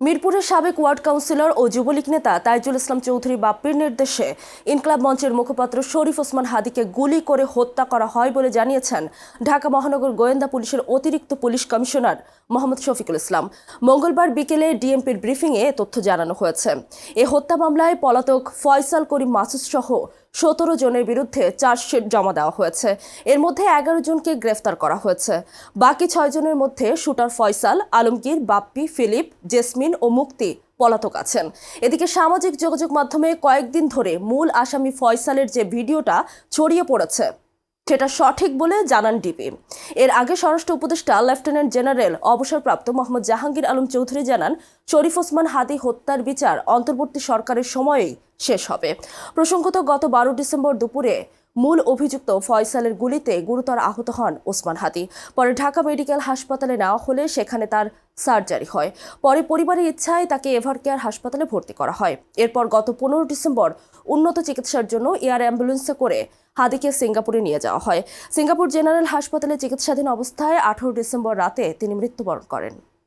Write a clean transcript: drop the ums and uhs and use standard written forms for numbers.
মিরপুরের সাবেক ward councillor ও যুবলীগ নেতা তাইজুল ইসলাম চৌধুরী বাপ্পির নির্দেশে ইনকলাব মঞ্চের মুখপাত্র শরীফ ওসমান হাদিকে গুলি করে হত্যা করা হয় বলে জানিয়েছেন ঢাকা মহানগর গোয়েন্দা পুলিশের অতিরিক্ত পুলিশ কমিশনার মোহাম্মদ শফিকুল ইসলাম। মঙ্গলবার বিকেলে ডিএমপির ব্রিফিংয়ে এ তথ্য জানানো হয়েছে। এ হত্যা মামলায় পলাতক ফয়সাল করিম মাসুদ সহ 17 জনের বিরুদ্ধে চার্জশিট জমা দেওয়া হয়েছে। এর মধ্যে 11 জনকে গ্রেফতার করা হয়েছে। বাকি 6 জনের মধ্যে শুটার ফয়সাল, আলমগীর, বাপ্পি, ফিলিপ, জেসমিন ও মুক্তি পলাতক আছেন। এদিকে সামাজিক যোগাযোগ মাধ্যমে কয়েকদিন ধরে মূল আসামি ফয়সালের যে ভিডিওটা ছড়িয়ে পড়েছে সেটা সঠিক বলে জানান ডিবি। এর আগে স্বরাষ্ট্র উপদেষ্টা লেফটেন্যান্ট জেনারেল অবসরপ্রাপ্ত মোহাম্মদ জাহাঙ্গীর আলম চৌধুরী জানান, শরীফ ওসমান হাদি হত্যার বিচার অন্তর্বর্তী সরকারের সময়েই শেষ হবে। প্রসঙ্গত, গত 12 ডিসেম্বর দুপুরে মূল অভিযুক্ত ফয়সালের গুলিতে গুরুতর আহত হন ওসমান হাদি। পরে ঢাকা মেডিকেল হাসপাতালে নেওয়া হলে সেখানে তার সার্জারি হয়। পরে পরিবারের ইচ্ছায় তাকে এভারকেয়ার হাসপাতালে ভর্তি করা হয়। এরপর গত 15 ডিসেম্বর উন্নত চিকিৎসার জন্য এয়ার অ্যাম্বুলেন্সে করে হাদিকে সিঙ্গাপুরে নিয়ে যাওয়া হয়। সিঙ্গাপুর জেনারেল হাসপাতালে চিকিৎসাধীন অবস্থায় 18 ডিসেম্বর রাতে তিনি মৃত্যুবরণ করেন।